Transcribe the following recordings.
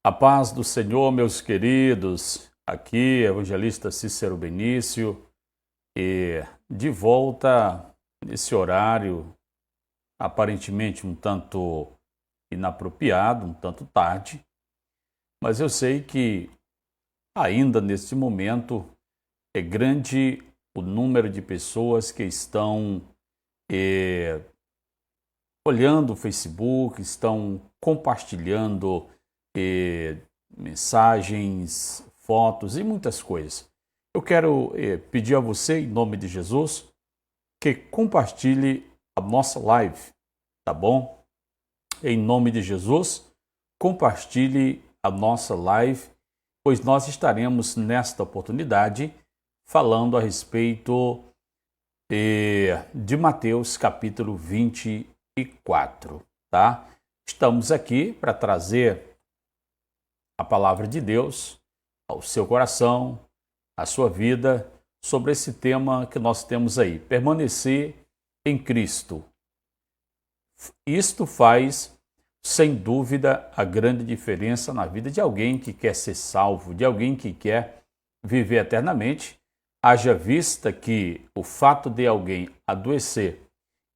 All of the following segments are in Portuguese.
A paz do Senhor, meus queridos. Aqui, evangelista Cícero Benício, e de volta nesse horário aparentemente um tanto inapropriado, um tanto tarde, mas eu sei que ainda neste momento é grande o número de pessoas que estão olhando o Facebook, estão compartilhando mensagens, fotos e muitas coisas. Eu quero pedir a você, em nome de Jesus, que compartilhe a nossa live, tá bom? Em nome de Jesus, compartilhe a nossa live, pois nós estaremos nesta oportunidade falando a respeito de Mateus capítulo 24, tá? Estamos aqui para trazer a palavra de Deus ao seu coração, à sua vida, sobre esse tema que nós temos aí, permanecer em Cristo. Isto faz, sem dúvida, a grande diferença na vida de alguém que quer ser salvo, de alguém que quer viver eternamente, haja vista que o fato de alguém adoecer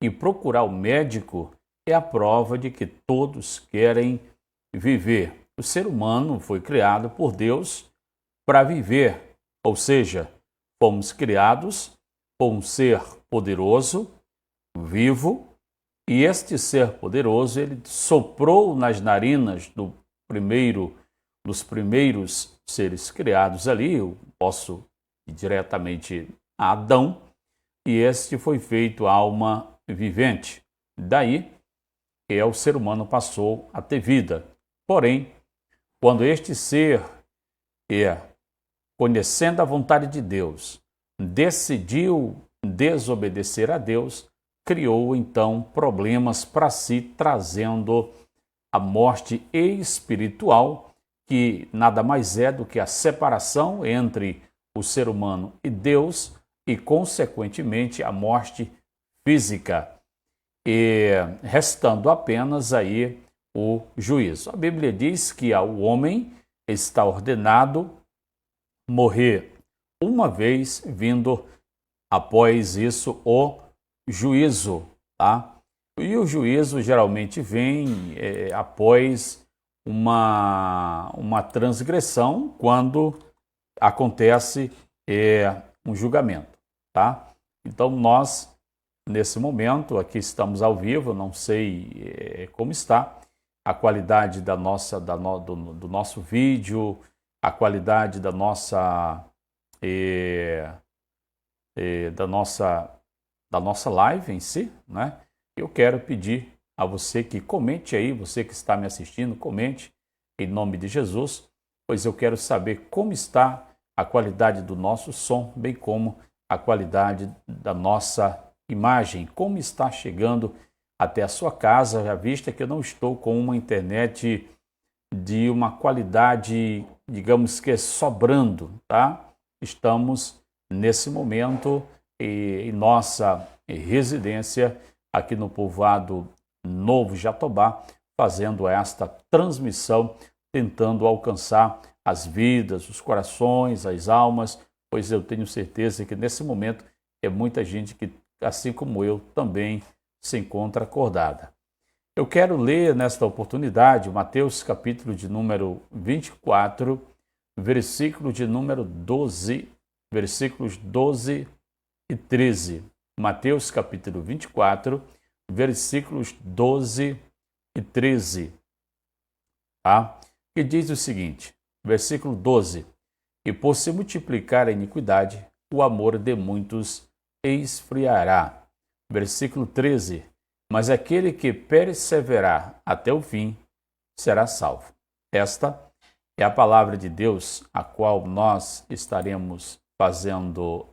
e procurar o médico é a prova de que todos querem viver. O ser humano foi criado por Deus para viver, ou seja, fomos criados por um ser poderoso, vivo, e este ser poderoso, ele soprou nas narinas dos primeiros seres criados ali, eu posso ir diretamente a Adão, e este foi feito alma vivente. Daí que o ser humano passou a ter vida. Porém, quando este ser, conhecendo a vontade de Deus, decidiu desobedecer a Deus, criou então problemas para si, trazendo a morte espiritual, que nada mais é do que a separação entre o ser humano e Deus e, consequentemente, a morte física, e restando apenas aí o juízo. A Bíblia diz que ao homem está ordenado morrer uma vez, vindo após isso o juízo, tá? E o juízo geralmente vem após uma transgressão, quando acontece um julgamento, tá? Então nós, nesse momento, aqui estamos ao vivo, não sei como está a qualidade do nosso vídeo, a qualidade da nossa live em si, né? Eu quero pedir a você que comente aí, você que está me assistindo, comente em nome de Jesus, pois eu quero saber como está a qualidade do nosso som, bem como a qualidade da nossa imagem, como está chegando até a sua casa, já vista que eu não estou com uma internet de uma qualidade, digamos que sobrando, tá? Estamos nesse momento em nossa residência aqui no povoado Novo Jatobá, fazendo esta transmissão, tentando alcançar as vidas, os corações, as almas, pois eu tenho certeza que nesse momento é muita gente que, assim como eu, também se encontra acordada. Eu quero ler nesta oportunidade Mateus capítulo de número 24, versículo de número 12, versículos 12 e 13. Mateus capítulo 24, versículos 12 e 13. Tá? Que diz o seguinte, versículo 12: E por se multiplicar a iniquidade, o amor de muitos esfriará. Versículo 13: Mas aquele que perseverar até o fim será salvo. Esta é a palavra de Deus, a qual nós estaremos fazendo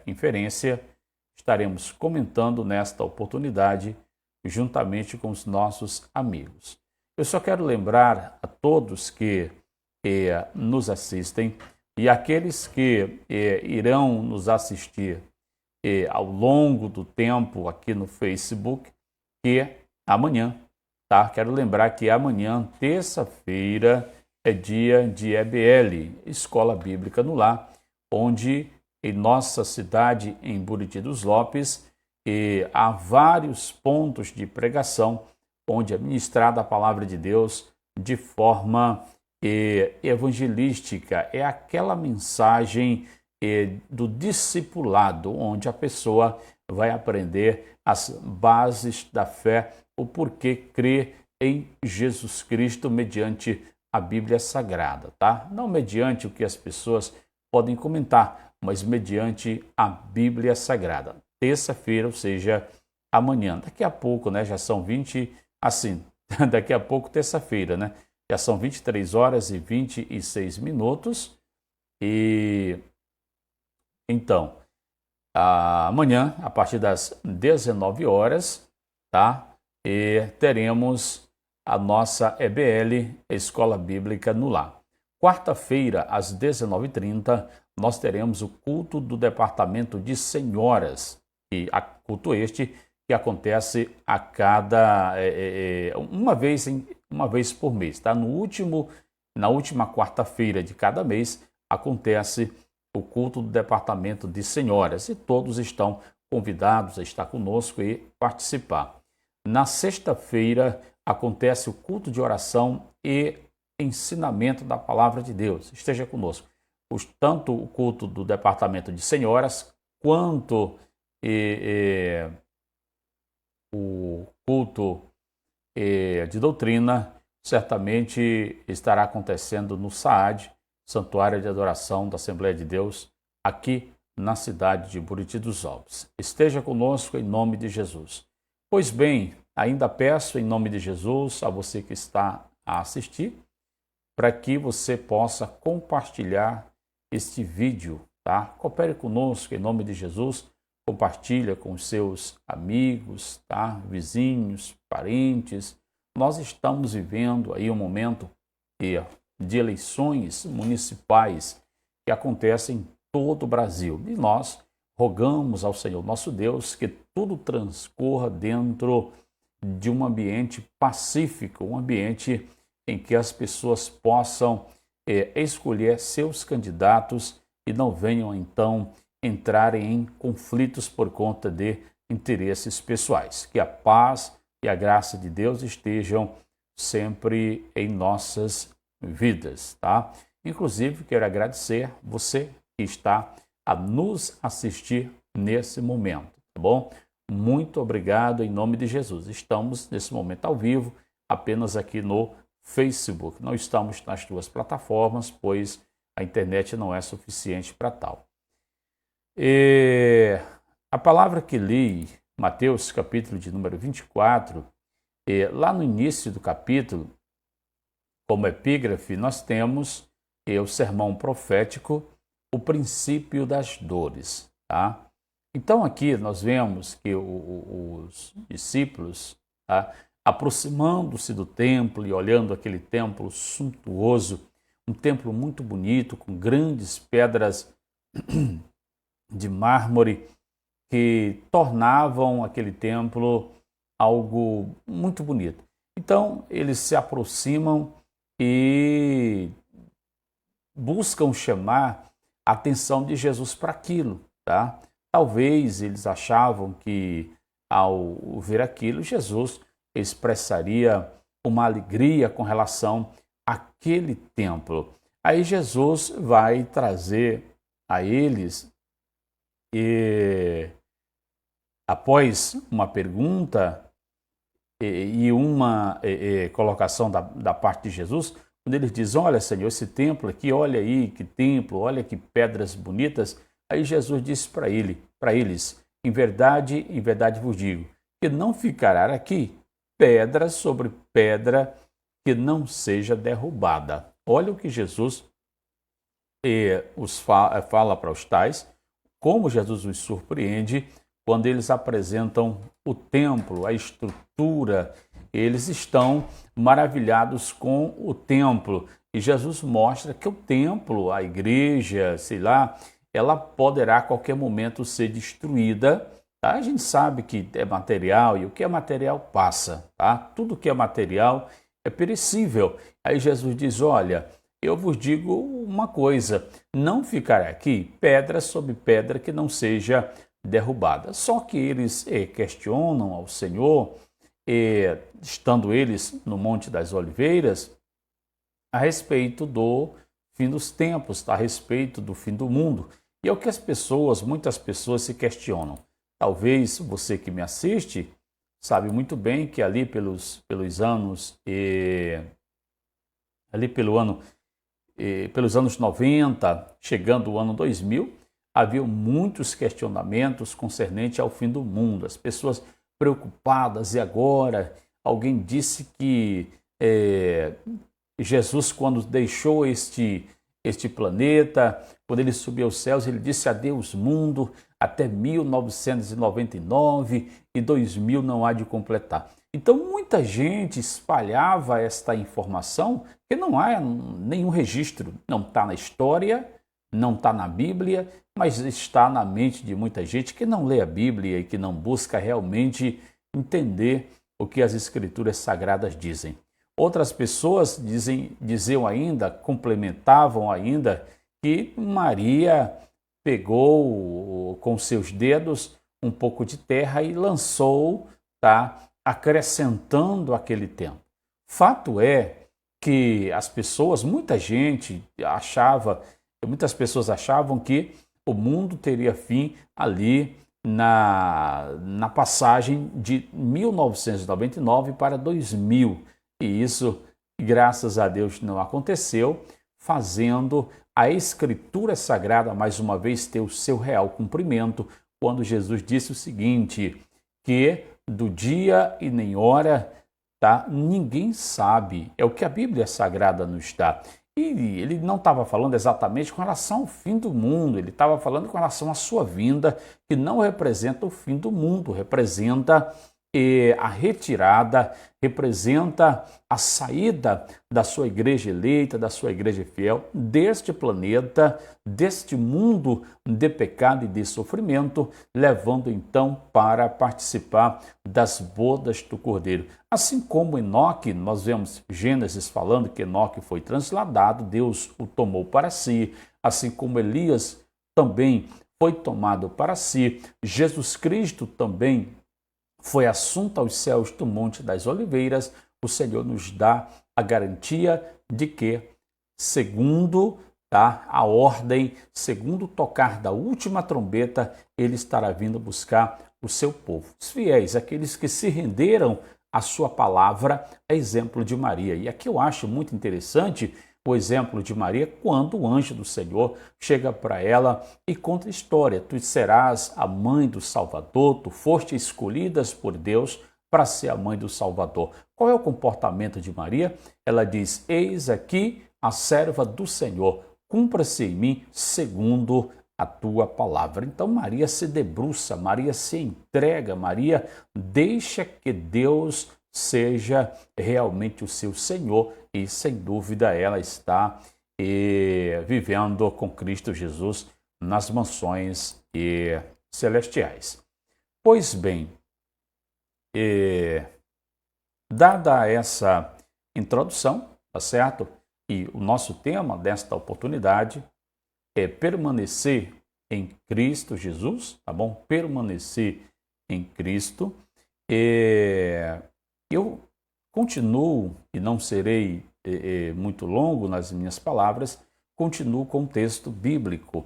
inferência, estaremos comentando nesta oportunidade, juntamente com os nossos amigos. Eu só quero lembrar a todos que nos assistem e aqueles que irão nos assistir ao longo do tempo aqui no Facebook, que amanhã, tá? Quero lembrar que amanhã, terça-feira, é dia de EBL, Escola Bíblica no Lar, onde em nossa cidade, em Buriti dos Lopes, há vários pontos de pregação, onde é ministrada a palavra de Deus de forma evangelística. É aquela mensagem do discipulado, onde a pessoa vai aprender as bases da fé, o porquê crer em Jesus Cristo mediante a Bíblia Sagrada, tá? Não mediante o que as pessoas podem comentar, mas mediante a Bíblia Sagrada. Terça-feira, ou seja, amanhã. Daqui a pouco, né? Já são 20, assim, daqui a pouco, terça-feira, né? Já são 23 horas e 26 minutos. E então, amanhã, a partir das 19 horas, tá? E teremos a nossa EBL, Escola Bíblica no Lar. Quarta-feira, às 19h30, nós teremos o culto do Departamento de Senhoras, e culto este que acontece a cada uma vez por mês, tá? Na última quarta-feira de cada mês acontece o culto do Departamento de Senhoras e todos estão convidados a estar conosco e participar. Na sexta-feira acontece o culto de oração e ensinamento da Palavra de Deus. Esteja conosco. Tanto o culto do Departamento de Senhoras quanto o culto de doutrina certamente estará acontecendo no SAAD, Santuário de Adoração da Assembleia de Deus, aqui na cidade de Buriti dos Lopes. Esteja conosco em nome de Jesus. Pois bem, ainda peço em nome de Jesus a você que está a assistir, para que você possa compartilhar este vídeo, tá? Coopere conosco em nome de Jesus, compartilha com os seus amigos, tá? Vizinhos, parentes. Nós estamos vivendo aí um momento de eleições municipais que acontecem em todo o Brasil. E nós rogamos ao Senhor nosso Deus que tudo transcorra dentro de um ambiente pacífico, um ambiente em que as pessoas possam escolher seus candidatos e não venham então entrarem em conflitos por conta de interesses pessoais. Que a paz e a graça de Deus estejam sempre em nossas vidas, tá? Inclusive, quero agradecer você que está a nos assistir nesse momento, tá bom? Muito obrigado em nome de Jesus. Estamos nesse momento ao vivo, apenas aqui no Facebook. Não estamos nas duas plataformas, pois a internet não é suficiente para tal. A palavra que li, Mateus, capítulo de número 24, lá no início do capítulo, como epígrafe, nós temos o sermão profético, o princípio das dores, tá? Então aqui nós vemos que os discípulos, tá, aproximando-se do templo e olhando aquele templo suntuoso, um templo muito bonito, com grandes pedras de mármore que tornavam aquele templo algo muito bonito. Então eles se aproximam e buscam chamar a atenção de Jesus para aquilo, tá? Talvez eles achavam que ao ver aquilo, Jesus expressaria uma alegria com relação àquele templo. Aí Jesus vai trazer a eles, após uma pergunta e uma colocação da parte de Jesus, quando eles dizem, olha Senhor, esse templo aqui, olha aí que templo, olha que pedras bonitas. Aí Jesus disse para eles, em verdade vos digo, que não ficará aqui pedra sobre pedra que não seja derrubada. Olha o que Jesus fala para os tais, como Jesus os surpreende quando eles apresentam o templo, a estrutura. Eles estão maravilhados com o templo. E Jesus mostra que o templo, a igreja, sei lá, ela poderá a qualquer momento ser destruída. Tá? A gente sabe que é material e o que é material passa. Tá? Tudo que é material é perecível. Aí Jesus diz, olha, eu vos digo uma coisa, não ficará aqui pedra sobre pedra que não seja derrubada. Só que eles questionam ao Senhor, estando eles no Monte das Oliveiras, a respeito do fim dos tempos, a respeito do fim do mundo. E é o que muitas pessoas se questionam. Talvez você que me assiste sabe muito bem que ali pelos anos pelos anos 90, chegando o ano 2000, havia muitos questionamentos concernentes ao fim do mundo. As pessoas preocupadas, e agora? Alguém disse que Jesus, quando deixou este planeta, quando ele subiu aos céus, ele disse adeus mundo, até 1999 e 2000 não há de completar. Então muita gente espalhava esta informação que não há nenhum registro, não está na história, não está na Bíblia, mas está na mente de muita gente que não lê a Bíblia e que não busca realmente entender o que as Escrituras Sagradas dizem. Outras pessoas diziam ainda, complementavam ainda, que Maria pegou com seus dedos um pouco de terra e lançou, acrescentando aquele tempo. Fato é que muitas pessoas achavam que o mundo teria fim ali na passagem de 1999 para 2000. E isso, graças a Deus, não aconteceu, fazendo a Escritura Sagrada, mais uma vez, ter o seu real cumprimento, quando Jesus disse o seguinte, que do dia e nem hora, ninguém sabe. É o que a Bíblia Sagrada nos dá. E ele não estava falando exatamente com relação ao fim do mundo, ele estava falando com relação à sua vinda, que não representa o fim do mundo, representa a retirada, representa a saída da sua igreja eleita, da sua igreja fiel, deste planeta, deste mundo de pecado e de sofrimento, levando então para participar das bodas do Cordeiro. Assim como Enoque, nós vemos Gênesis falando que Enoque foi transladado, Deus o tomou para si, assim como Elias também foi tomado para si, Jesus Cristo também foi assunto aos céus do Monte das Oliveiras. O Senhor nos dá a garantia de que, segundo a ordem, segundo o tocar da última trombeta, ele estará vindo buscar o seu povo. Os fiéis, aqueles que se renderam à sua palavra, é exemplo de Maria. E aqui eu acho muito interessante o exemplo de Maria, quando o anjo do Senhor chega para ela e conta a história. Tu serás a mãe do Salvador, tu foste escolhidas por Deus para ser a mãe do Salvador. Qual é o comportamento de Maria? Ela diz, eis aqui a serva do Senhor, cumpra-se em mim segundo a tua palavra. Então Maria se debruça, Maria se entrega, Maria deixa que Deus seja realmente o seu Senhor e, sem dúvida, ela está vivendo com Cristo Jesus nas mansões celestiais. Pois bem, dada essa introdução, tá certo? E o nosso tema desta oportunidade é permanecer em Cristo Jesus, tá bom? Permanecer em Cristo. Eu continuo, e não serei muito longo nas minhas palavras, continuo com o texto bíblico,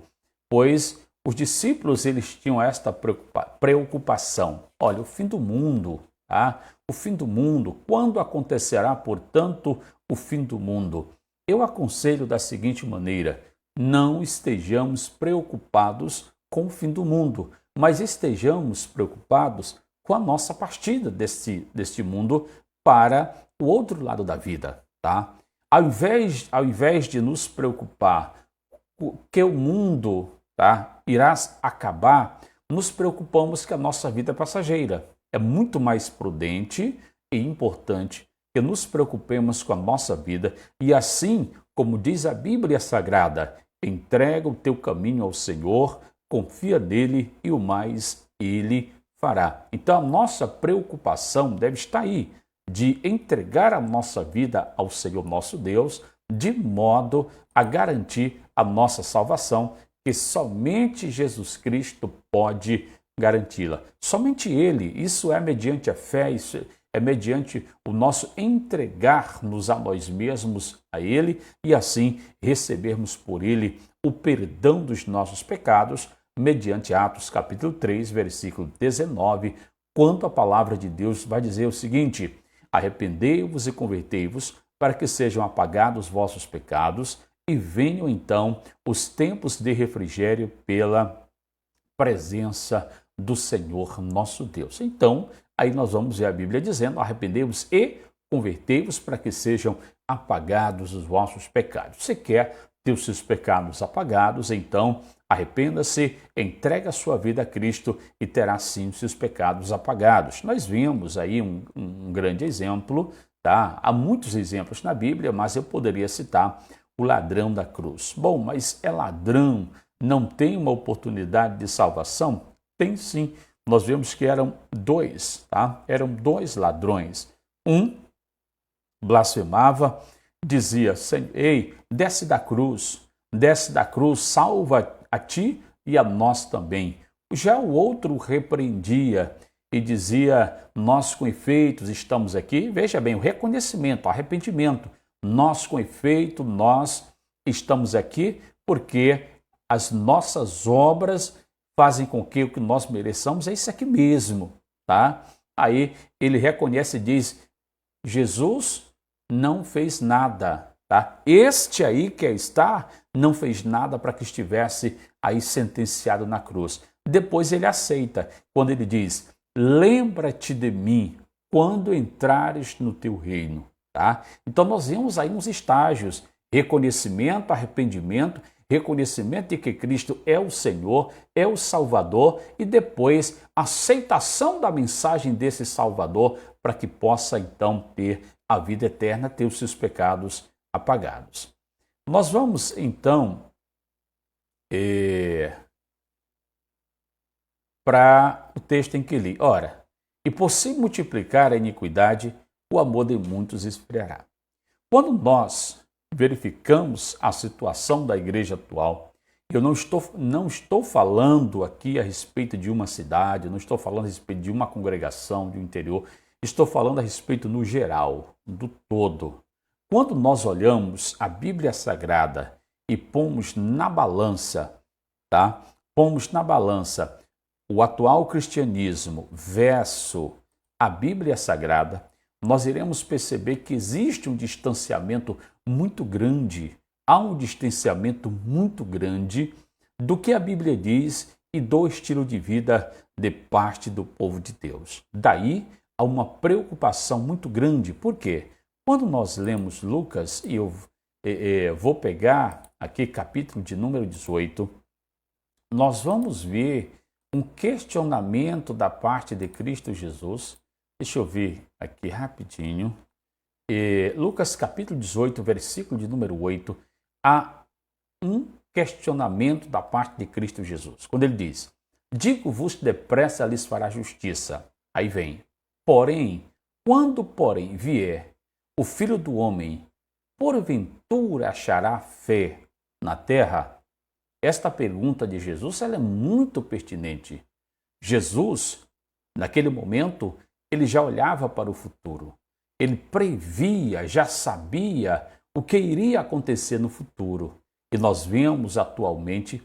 pois os discípulos eles tinham esta preocupação. Olha, o fim do mundo, o fim do mundo, quando acontecerá, portanto, o fim do mundo? Eu aconselho da seguinte maneira, não estejamos preocupados com o fim do mundo, mas estejamos preocupados com a nossa partida deste mundo para o outro lado da vida, tá? Ao invés de nos preocupar que o mundo, irá acabar, nos preocupamos que a nossa vida é passageira. É muito mais prudente e importante que nos preocupemos com a nossa vida e assim, como diz a Bíblia Sagrada, entrega o teu caminho ao Senhor, confia nele e o mais ele fará. Então a nossa preocupação deve estar aí, de entregar a nossa vida ao Senhor nosso Deus, de modo a garantir a nossa salvação, que somente Jesus Cristo pode garanti-la. Somente Ele. Isso é mediante a fé, isso é mediante o nosso entregar-nos a nós mesmos a Ele e assim recebermos por Ele o perdão dos nossos pecados, mediante Atos capítulo 3, versículo 19, quando a palavra de Deus vai dizer o seguinte: arrependei-vos e convertei-vos para que sejam apagados os vossos pecados e venham então os tempos de refrigério pela presença do Senhor nosso Deus. Então, aí nós vamos ver a Bíblia dizendo: arrependei-vos e convertei-vos para que sejam apagados os vossos pecados. Você quer ter os seus pecados apagados, então arrependa-se, entregue a sua vida a Cristo e terá sim os seus pecados apagados. Nós vimos aí um grande exemplo, tá? Há muitos exemplos na Bíblia, mas eu poderia citar o ladrão da cruz. Bom, mas é ladrão, não tem uma oportunidade de salvação? Tem sim. Nós vemos que eram dois, tá? Eram dois ladrões. Um blasfemava, dizia: ei, desce da cruz, salva a ti e a nós também. Já o outro repreendia e dizia: nós com efeitos estamos aqui. Veja bem, o reconhecimento, o arrependimento. Nós com efeito, nós estamos aqui porque as nossas obras fazem com que o que nós mereçamos é isso aqui mesmo, tá? Aí ele reconhece e diz: Jesus não fez nada, tá? Este aí que está não fez nada para que estivesse aí sentenciado na cruz. Depois ele aceita, quando ele diz: lembra-te de mim quando entrares no teu reino, tá? Então nós vemos aí uns estágios: reconhecimento, arrependimento, reconhecimento de que Cristo é o Senhor, é o Salvador, e depois aceitação da mensagem desse Salvador para que possa então ter a vida eterna, ter os seus pecados apagados. Nós vamos então para o texto em que li. Ora, e por se multiplicar a iniquidade, o amor de muitos esfriará. Quando nós verificamos a situação da igreja atual, eu não estou falando aqui a respeito de uma cidade, não estou falando a respeito de uma congregação, de um interior, estou falando a respeito no geral, do todo. Quando nós olhamos a Bíblia Sagrada e pomos na balança, tá? Pomos na balança o atual cristianismo versus a Bíblia Sagrada, nós iremos perceber que existe um distanciamento muito grande, há um distanciamento muito grande do que a Bíblia diz e do estilo de vida de parte do povo de Deus. Daí há uma preocupação muito grande. Por quê? Quando nós lemos Lucas, e eu vou pegar aqui capítulo de número 18, nós vamos ver um questionamento da parte de Cristo Jesus. Deixa eu ver aqui rapidinho. Lucas capítulo 18, versículo de número 8, há um questionamento da parte de Cristo Jesus. Quando ele diz: digo-vos depressa lhes fará justiça. Aí vem: porém, quando vier o Filho do Homem, porventura achará fé na terra? Esta pergunta de Jesus ela é muito pertinente. Jesus, naquele momento, ele já olhava para o futuro. Ele previa, já sabia o que iria acontecer no futuro. E nós vemos atualmente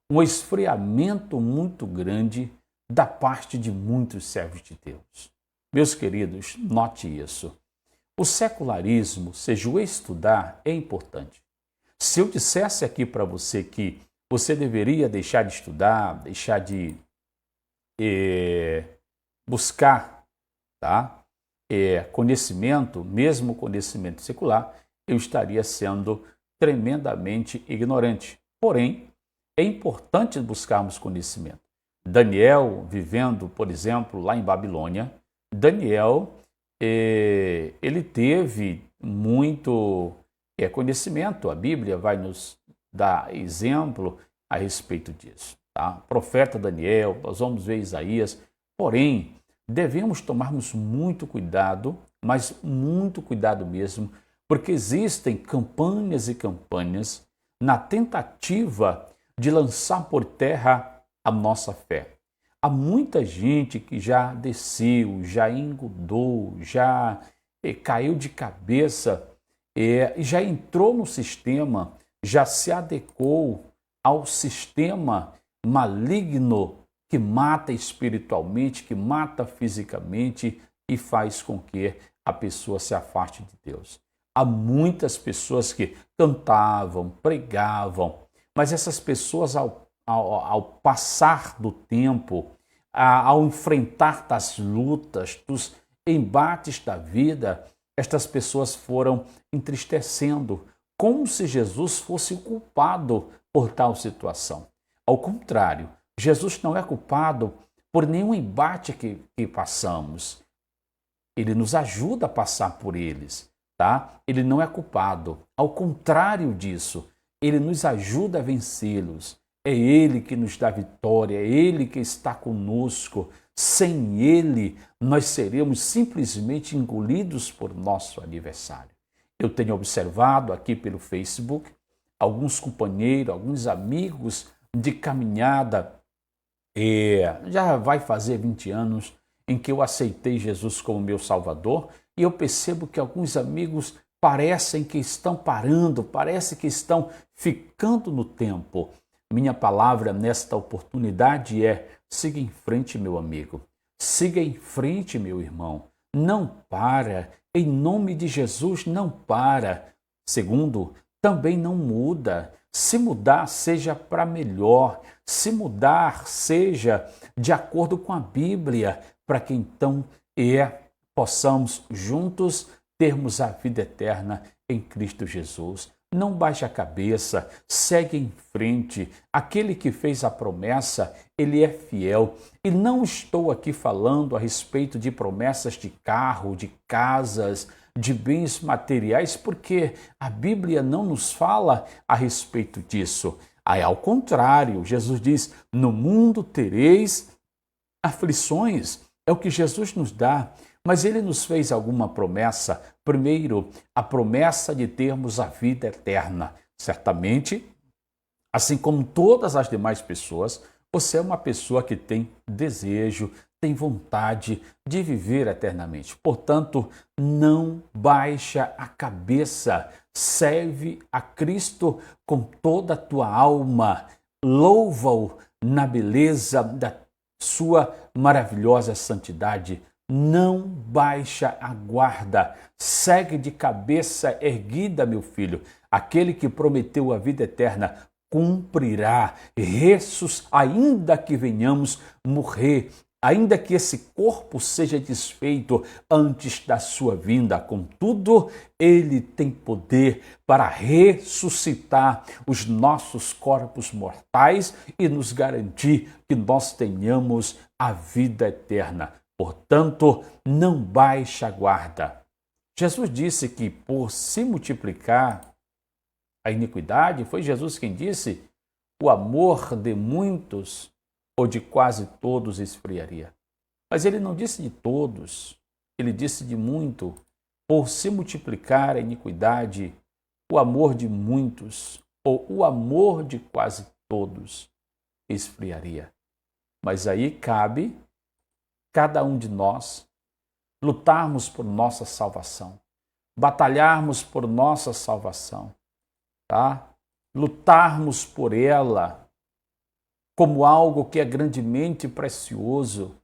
um esfriamento muito grande da parte de muitos servos de Deus. Meus queridos, note isso. O secularismo, seja o estudar, é importante. Se eu dissesse aqui para você que você deveria deixar de estudar, deixar de buscar, tá? Conhecimento, mesmo conhecimento secular, eu estaria sendo tremendamente ignorante. Porém, é importante buscarmos conhecimento. Daniel, vivendo, por exemplo, lá em Babilônia, Daniel, ele teve muito conhecimento. A Bíblia vai nos dar exemplo a respeito disso. Tá? Profeta Daniel, nós vamos ver Isaías. Porém, devemos tomarmos muito cuidado mas muito cuidado mesmo, porque existem campanhas e campanhas na tentativa de lançar por terra a nossa fé. Há muita gente que já desceu, já engordou, já caiu de cabeça, já entrou no sistema, já se adequou ao sistema maligno que mata espiritualmente, que mata fisicamente e faz com que a pessoa se afaste de Deus. Há muitas pessoas que cantavam, pregavam, mas essas pessoas, ao passar do tempo, ao enfrentar das lutas, dos embates da vida, estas pessoas foram entristecendo, como se Jesus fosse culpado por tal situação. Ao contrário, Jesus não é culpado por nenhum embate que passamos. Ele nos ajuda a passar por eles, tá? Ele não é culpado. Ao contrário disso, ele nos ajuda a vencê-los. É Ele que nos dá vitória, é Ele que está conosco. Sem Ele, nós seremos simplesmente engolidos por nosso adversário. Eu tenho observado aqui pelo Facebook alguns companheiros, alguns amigos de caminhada, já vai fazer 20 anos em que eu aceitei Jesus como meu Salvador, e eu percebo que alguns amigos parecem que estão parando, parece que estão ficando no tempo. Minha palavra nesta oportunidade é: siga em frente, meu amigo. Siga em frente, meu irmão. Não para. Em nome de Jesus, não para. Segundo, também não muda. Se mudar, seja para melhor. Se mudar, seja de acordo com a Bíblia, para que então possamos juntos termos a vida eterna em Cristo Jesus. Não baixe a cabeça, segue em frente. Aquele que fez a promessa, ele é fiel. E não estou aqui falando a respeito de promessas de carro, de casas, de bens materiais, porque a Bíblia não nos fala a respeito disso. Aí, ao contrário, Jesus diz: no mundo tereis aflições. É o que Jesus nos dá. Mas ele nos fez alguma promessa. Primeiro, a promessa de termos a vida eterna. Certamente, assim como todas as demais pessoas, você é uma pessoa que tem desejo, tem vontade de viver eternamente. Portanto, não baixa a cabeça. Serve a Cristo com toda a tua alma. Louva-o na beleza da sua maravilhosa santidade. Não baixa a guarda, segue de cabeça erguida, meu filho. Aquele que prometeu a vida eterna cumprirá, ainda que venhamos morrer, ainda que esse corpo seja desfeito antes da sua vinda. Contudo, ele tem poder para ressuscitar os nossos corpos mortais e nos garantir que nós tenhamos a vida eterna. Portanto, não baixe a guarda. Jesus disse que por se multiplicar a iniquidade, foi Jesus quem disse, o amor de muitos ou de quase todos esfriaria. Mas ele não disse de todos, ele disse de muito. Por se multiplicar a iniquidade, o amor de muitos ou o amor de quase todos esfriaria. Mas aí cabe cada um de nós lutarmos por nossa salvação, batalharmos por nossa salvação, tá? Lutarmos por ela como algo que é grandemente precioso.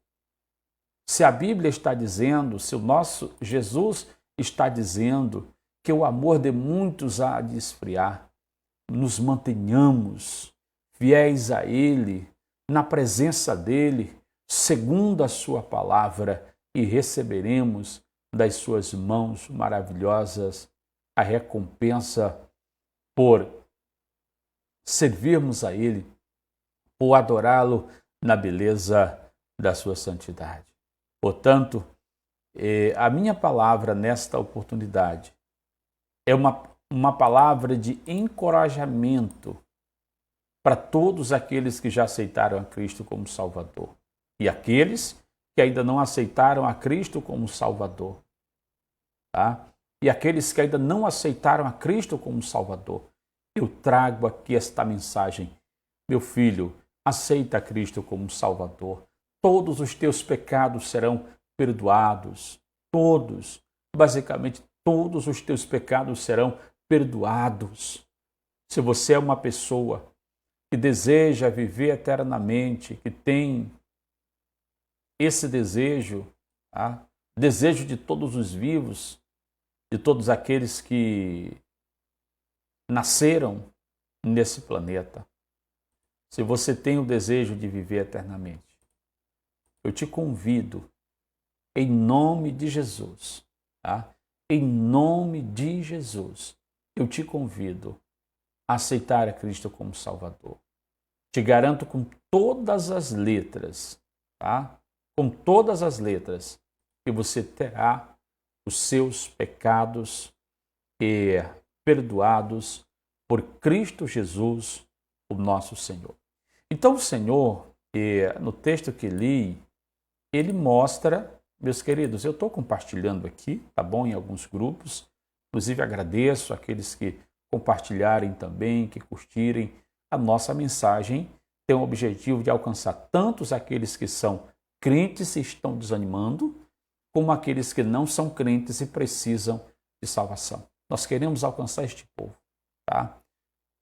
Se a Bíblia está dizendo, se o nosso Jesus está dizendo que o amor de muitos há de esfriar, nos mantenhamos fiéis a Ele, na presença dEle, segundo a sua palavra, e receberemos das suas mãos maravilhosas a recompensa por servirmos a Ele, por adorá-lo na beleza da sua santidade. Portanto, a minha palavra nesta oportunidade é uma palavra de encorajamento para todos aqueles que já aceitaram a Cristo como Salvador. E aqueles que ainda não aceitaram a Cristo como Salvador. tá? E aqueles que ainda não aceitaram a Cristo como Salvador. Eu trago aqui esta mensagem. Meu filho, aceita Cristo como Salvador. Todos os teus pecados serão perdoados. Todos. Basicamente, todos os teus pecados serão perdoados. Se você é uma pessoa que deseja viver eternamente, que tem esse desejo, tá? Desejo de todos os vivos, de todos aqueles que nasceram nesse planeta. Se você tem o desejo de viver eternamente, eu te convido, em nome de Jesus, tá? Em nome de Jesus, eu te convido a aceitar a Cristo como Salvador. Te garanto com todas as letras, tá? Com todas as letras, que você terá os seus pecados perdoados por Cristo Jesus, o nosso Senhor. Então o Senhor, no texto que li, ele mostra, meus queridos, eu estou compartilhando aqui, tá bom, em alguns grupos, inclusive agradeço aqueles que compartilharem também, que curtirem a nossa mensagem, tem o objetivo de alcançar tantos aqueles que são crentes e estão desanimando, como aqueles que não são crentes e precisam de salvação. Nós queremos alcançar este povo, tá?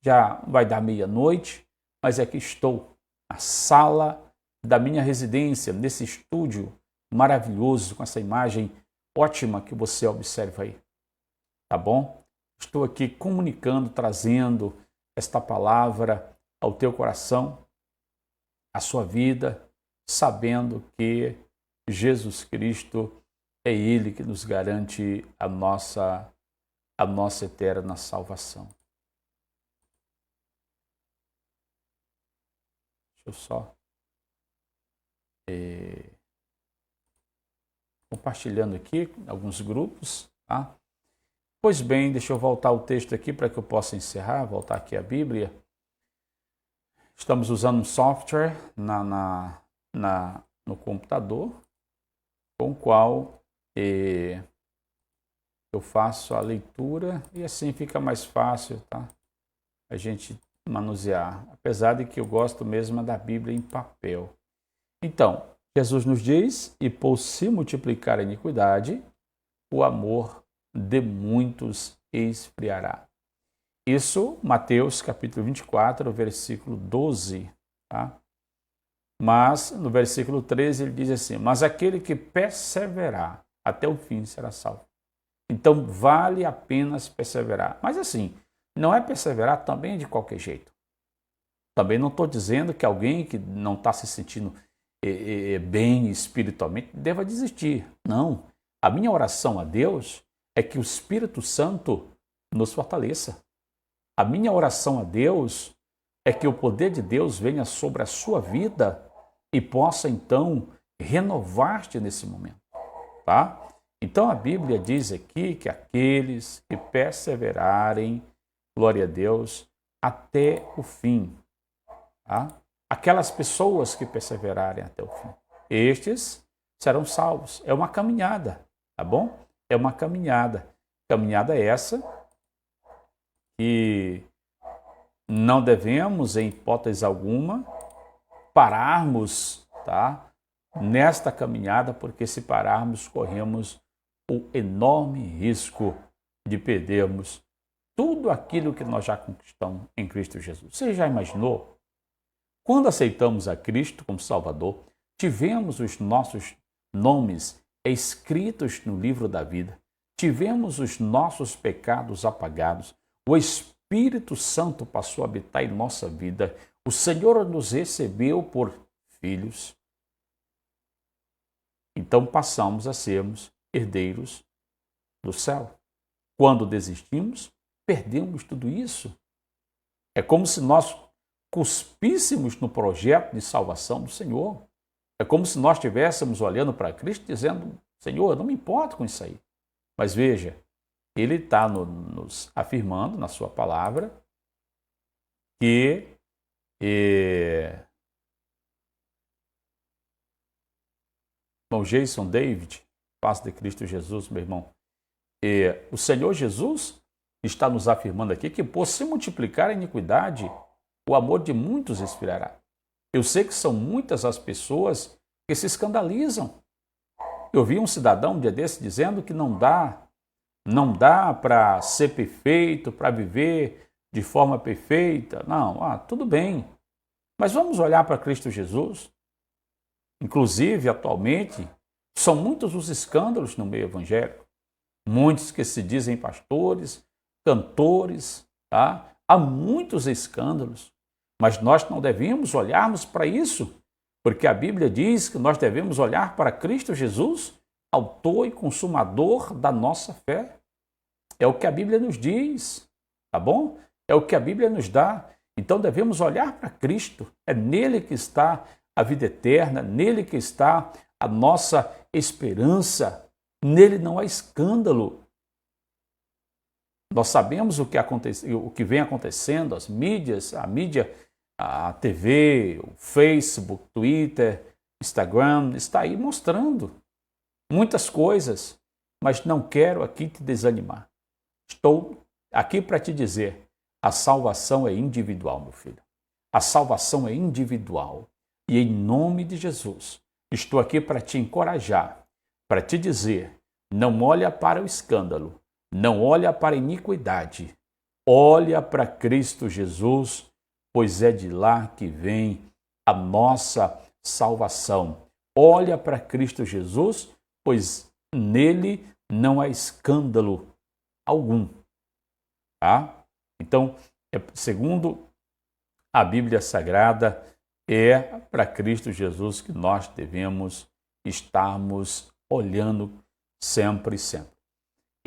Já vai dar meia-noite, mas aqui estou, na sala da minha residência, nesse estúdio maravilhoso, com essa imagem ótima que você observa aí, tá bom? Estou aqui comunicando, trazendo esta palavra ao teu coração, à sua vida, sabendo que Jesus Cristo é Ele que nos garante a nossa eterna salvação. Deixa eu só compartilhando aqui alguns grupos, tá? Pois bem, deixa eu voltar o texto aqui para que eu possa encerrar, voltar aqui a Bíblia. Estamos usando um software no computador, com o qual eu faço a leitura e assim fica mais fácil, tá? A gente manusear, apesar de que eu gosto mesmo da Bíblia em papel. Então, Jesus nos diz, e por se multiplicar a iniquidade, o amor de muitos esfriará. Isso, Mateus capítulo 24, versículo 12, tá? Mas, no versículo 13, ele diz assim, mas aquele que perseverar até o fim será salvo. Então, vale a pena perseverar. Mas assim, não é perseverar também de qualquer jeito. Também não estou dizendo que alguém que não está se sentindo bem espiritualmente deva desistir. Não. A minha oração a Deus é que o Espírito Santo nos fortaleça. A minha oração a Deus é que o poder de Deus venha sobre a sua vida e possa então renovar-te nesse momento, tá? Então a Bíblia diz aqui que aqueles que perseverarem, glória a Deus, até o fim, tá? Aquelas pessoas que perseverarem até o fim, estes serão salvos. É uma caminhada, tá bom? É uma caminhada. Caminhada essa que não devemos, em hipótese alguma, pararmos, tá? Nesta caminhada, porque se pararmos, corremos o enorme risco de perdermos tudo aquilo que nós já conquistamos em Cristo Jesus. Você já imaginou? Quando aceitamos a Cristo como Salvador, tivemos os nossos nomes escritos no livro da vida, tivemos os nossos pecados apagados, o Espírito Santo passou a habitar em nossa vida, o Senhor nos recebeu por filhos. Então passamos a sermos herdeiros do céu. Quando desistimos, perdemos tudo isso. É como se nós cuspíssemos no projeto de salvação do Senhor. É como se nós estivéssemos olhando para Cristo dizendo, Senhor, eu não me importo com isso aí. Mas veja, Ele está nos afirmando na sua palavra que Jason David, paz de Cristo Jesus, meu irmão, o Senhor Jesus está nos afirmando aqui que por se multiplicar a iniquidade, o amor de muitos esfriará. Eu sei que são muitas as pessoas que se escandalizam. Eu vi um cidadão um dia desse dizendo que não dá para ser perfeito, para viver de forma perfeita. Não, tudo bem. Mas vamos olhar para Cristo Jesus. Inclusive, atualmente, são muitos os escândalos no meio evangélico. Muitos que se dizem pastores, cantores, tá? Há muitos escândalos. Mas nós não devemos olharmos para isso, porque a Bíblia diz que nós devemos olhar para Cristo Jesus, autor e consumador da nossa fé. É o que a Bíblia nos diz, tá bom? É o que a Bíblia nos dá. Então devemos olhar para Cristo. É nele que está a vida eterna, nele que está a nossa esperança. Nele não há escândalo. Nós sabemos o que vem acontecendo, as mídias, a mídia, a TV, o Facebook, Twitter, Instagram, está aí mostrando muitas coisas, mas não quero aqui te desanimar. Estou aqui para te dizer, a salvação é individual, meu filho. A salvação é individual. E em nome de Jesus, estou aqui para te encorajar, para te dizer, não olha para o escândalo, não olha para a iniquidade, olha para Cristo Jesus, pois é de lá que vem a nossa salvação. Olha para Cristo Jesus, pois nele não há escândalo algum. Tá? Então, segundo a Bíblia Sagrada, é para Cristo Jesus que nós devemos estarmos olhando sempre e sempre.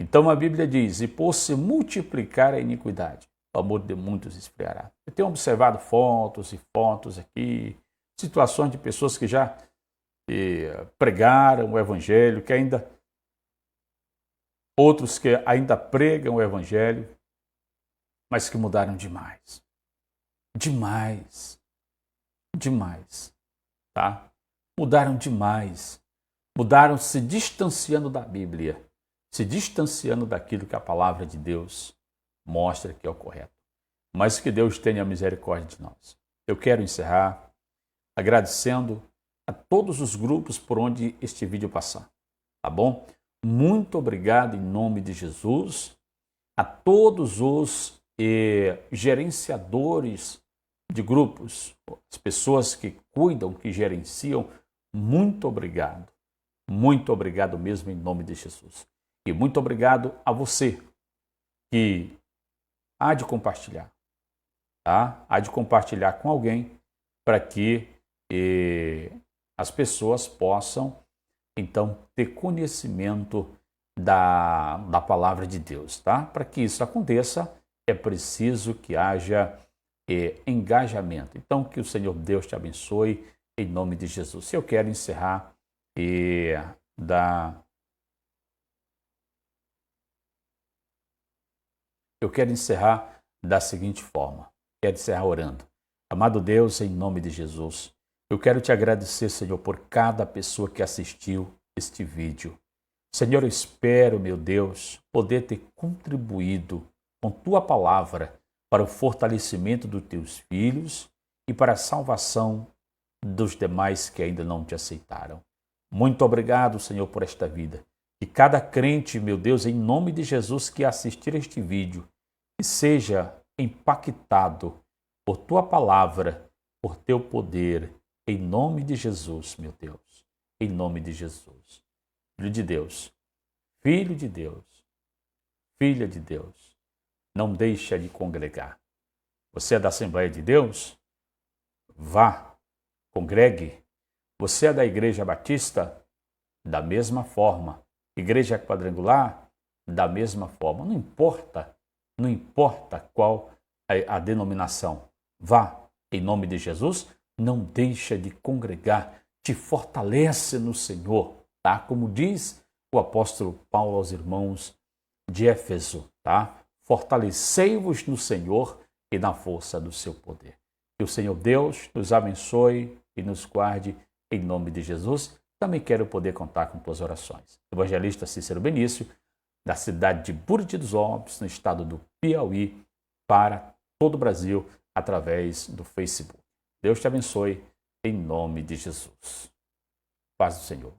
Então a Bíblia diz, e por se multiplicar a iniquidade, o amor de muitos esfriará. Eu tenho observado fotos e fotos aqui, situações de pessoas que já pregaram o Evangelho, outros que ainda pregam o Evangelho, mas que mudaram demais. Demais, tá? Mudaram demais. Mudaram se distanciando da Bíblia, se distanciando daquilo que a palavra de Deus mostra que é o correto. Mas que Deus tenha misericórdia de nós. Eu quero encerrar agradecendo a todos os grupos por onde este vídeo passar, tá bom? Muito obrigado em nome de Jesus a todos os gerenciadores de grupos, as pessoas que cuidam, que gerenciam, muito obrigado mesmo em nome de Jesus. E muito obrigado a você que há de compartilhar, tá? Há de compartilhar com alguém para que as pessoas possam, então, ter conhecimento da palavra de Deus, tá? Para que isso aconteça, é preciso que haja engajamento. Então, que o Senhor Deus te abençoe em nome de Jesus. Eu quero encerrar da seguinte forma. Quero encerrar orando. Amado Deus, em nome de Jesus, eu quero te agradecer, Senhor, por cada pessoa que assistiu este vídeo. Senhor, eu espero, meu Deus, poder ter contribuído com tua palavra para o fortalecimento dos teus filhos e para a salvação dos demais que ainda não te aceitaram. Muito obrigado, Senhor, por esta vida. E cada crente, meu Deus, em nome de Jesus, que assistir este vídeo, que seja impactado por tua palavra, por teu poder, em nome de Jesus, meu Deus, em nome de Jesus. Filho de Deus, filho de Deus, filha de Deus, não deixa de congregar. Você é da Assembleia de Deus? Vá, congregue. Você é da Igreja Batista? Da mesma forma. Igreja Quadrangular? Da mesma forma. Não importa qual a denominação. Vá, em nome de Jesus, não deixa de congregar. Te fortalece no Senhor, tá? Como diz o apóstolo Paulo aos irmãos de Éfeso, tá? Fortalecei-vos no Senhor e na força do seu poder. Que o Senhor Deus nos abençoe e nos guarde em nome de Jesus. Também quero poder contar com tuas orações. Evangelista Cícero Benício, da cidade de Buriti dos Alpes, no estado do Piauí, para todo o Brasil, através do Facebook. Deus te abençoe, em nome de Jesus. Paz do Senhor.